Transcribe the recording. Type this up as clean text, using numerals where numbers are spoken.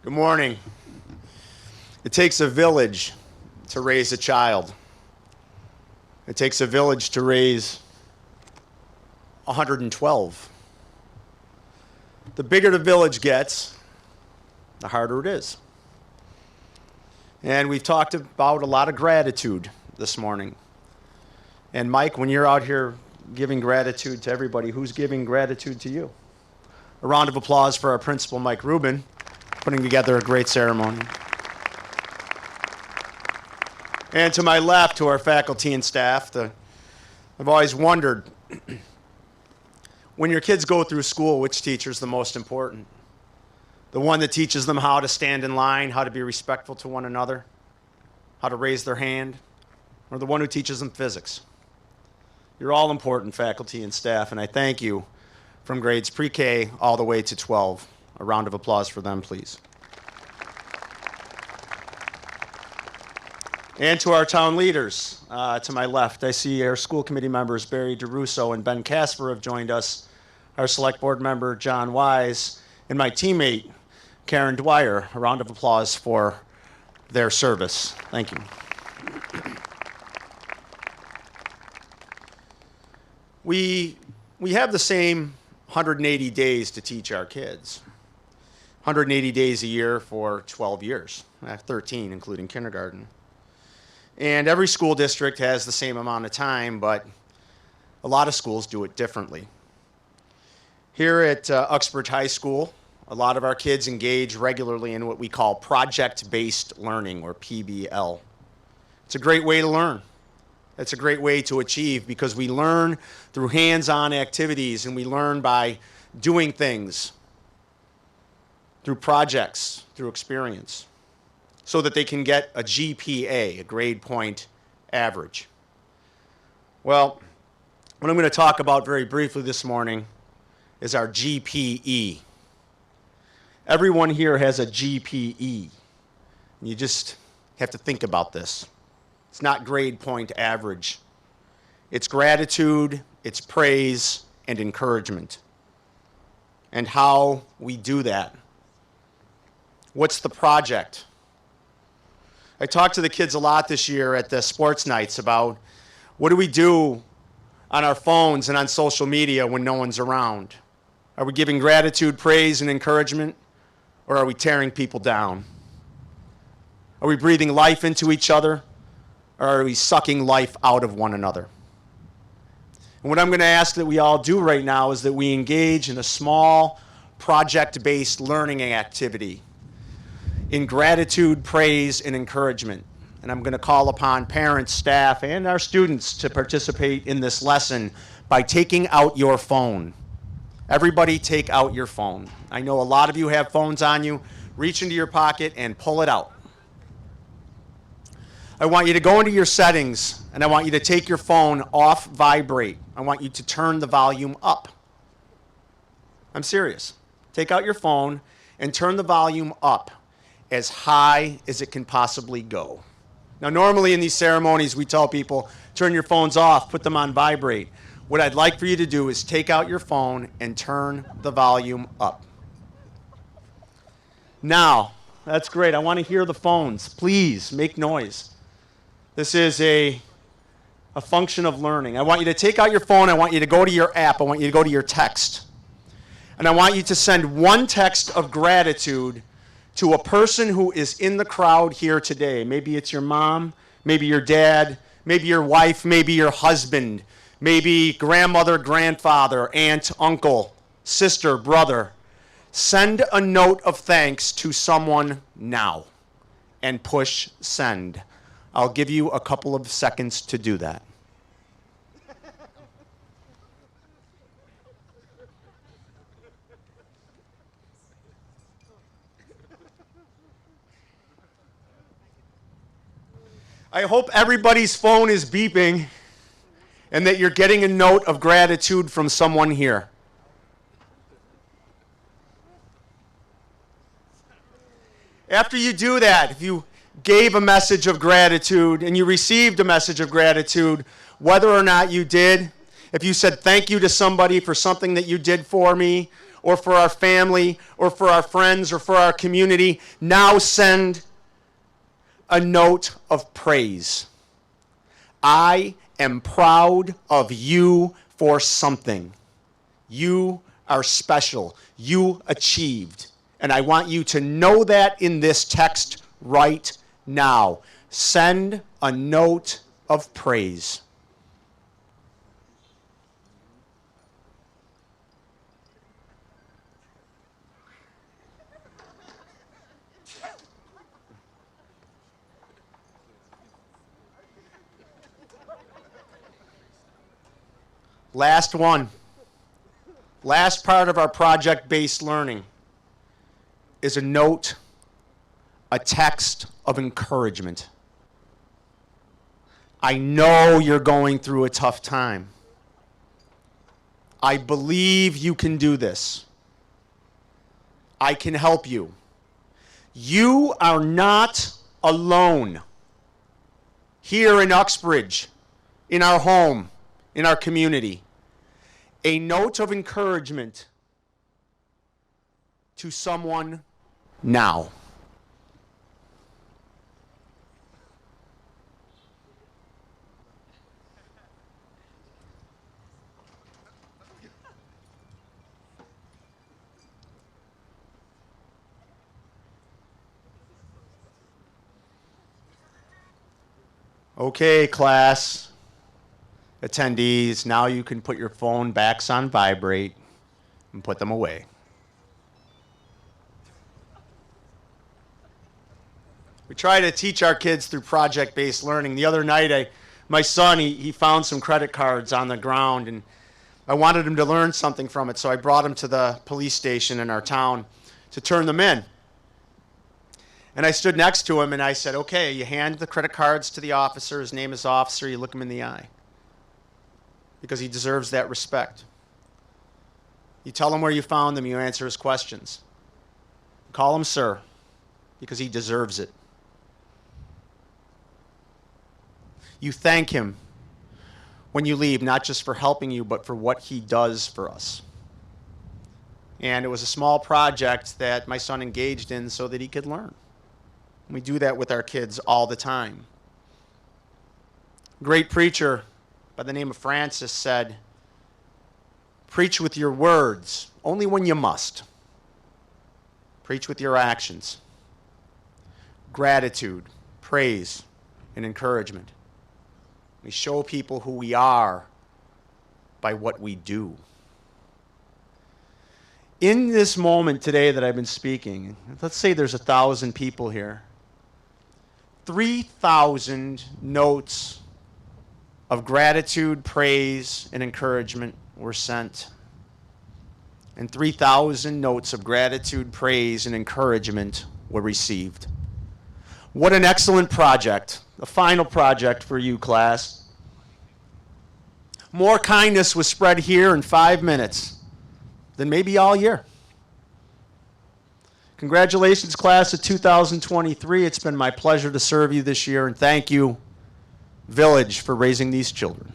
Good morning. It takes a village to raise a child. It takes a village to raise 112. The bigger the village gets, the harder it is. And we've talked about a lot of gratitude this morning. And Mike, when you're out here giving gratitude to everybody, who's giving gratitude to you? A round of applause for our principal, Mike Rubin, putting together a great ceremony. And to my left, to our faculty and staff, I've always wondered, when your kids go through school, which teacher's the most important? The one that teaches them how to stand in line, how to be respectful to one another, how to raise their hand, or the one who teaches them physics? You're all important, faculty and staff, and I thank you from grades pre-K all the way to 12. A round of applause for them, please. And to our town leaders, to my left, I see our school committee members Barry DeRusso and Ben Casper have joined us, our select board member John Wise, and my teammate Karen Dwyer. A round of applause for their service. Thank you. We have the same 180 days to teach our kids. 180 days a year for 12 years, 13 including kindergarten. And every school district has the same amount of time, but a lot of schools do it differently. Here at Uxbridge High School, a lot of our kids engage regularly in what we call project-based learning, or PBL. It's a great way to learn. It's a great way to achieve because we learn through hands-on activities and we learn by doing things through projects, through experience, so that they can get a GPA, a grade point average. Well, what I'm going to talk about very briefly this morning is our GPE. Everyone here has a GPE. You just have to think about this. It's not grade point average. It's gratitude, it's praise, and encouragement. And how we do that. What's the project? I talked to the kids a lot this year at the sports nights about what do we do on our phones and on social media when no one's around? Are we giving gratitude, praise, and encouragement, or are we tearing people down? Are we breathing life into each other, or are we sucking life out of one another? And what I'm going to ask that we all do right now is that we engage in a small project-based learning activity in gratitude, praise, and encouragement. And I'm going to call upon parents, staff, and our students to participate in this lesson by taking out your phone. Everybody take out your phone. I know a lot of you have phones on you. Reach into your pocket and pull it out. I want you to go into your settings, and I want you to take your phone off vibrate. I want you to turn the volume up. I'm serious. Take out your phone and turn the volume up as high as it can possibly go. Now, normally in these ceremonies, we tell people, turn your phones off, put them on vibrate. What I'd like for you to do is take out your phone and turn the volume up. Now, that's great. I want to hear the phones. Please make noise. This is a function of learning. I want you to take out your phone. I want you to go to your app. I want you to go to your text. And I want you to send one text of gratitude to a person who is in the crowd here today. Maybe it's your mom, maybe your dad, maybe your wife, maybe your husband, maybe grandmother, grandfather, aunt, uncle, sister, brother. Send a note of thanks to someone now and push send. I'll give you a couple of seconds to do that. I hope everybody's phone is beeping and that you're getting a note of gratitude from someone here. After you do that, if you gave a message of gratitude and you received a message of gratitude, whether or not you did, if you said thank you to somebody for something that you did for me, or for our family or for our friends or for our community, now send a note of praise. I am proud of you for something. You are special. You achieved. And I want you to know that in this text right now. Send a note of praise. Last one. Last part of our project-based learning is a note, a text of encouragement. I know you're going through a tough time. I believe you can do this. I can help you. You are not alone. Here in Uxbridge, in our home, in our community. A note of encouragement to someone now. Okay, class, attendees, now you can put your phone backs on vibrate and put them away. We try to teach our kids through project-based learning. The other night, my son, he found some credit cards on the ground, and I wanted him to learn something from it, so I brought him to the police station in our town to turn them in. And I stood next to him, and I said, okay, you hand the credit cards to the officer. His name is officer. You look him in the eye because he deserves that respect. You tell him where you found them. You answer his questions. Call him sir because he deserves it. You thank him when you leave, not just for helping you, but for what he does for us. And it was a small project that my son engaged in so that he could learn. We do that with our kids all the time. A great preacher by the name of Francis said, preach with your words only when you must. Preach with your actions. Gratitude, praise, and encouragement. We show people who we are by what we do. In this moment today that I've been speaking, let's say there's 1,000 people here. 3,000 notes of gratitude, praise, and encouragement were sent. And 3,000 notes of gratitude, praise, and encouragement were received. What an excellent project. A final project for you, class. More kindness was spread here in 5 minutes than maybe all year. Congratulations, class of 2023. It's been my pleasure to serve you this year, and thank you, Village, for raising these children.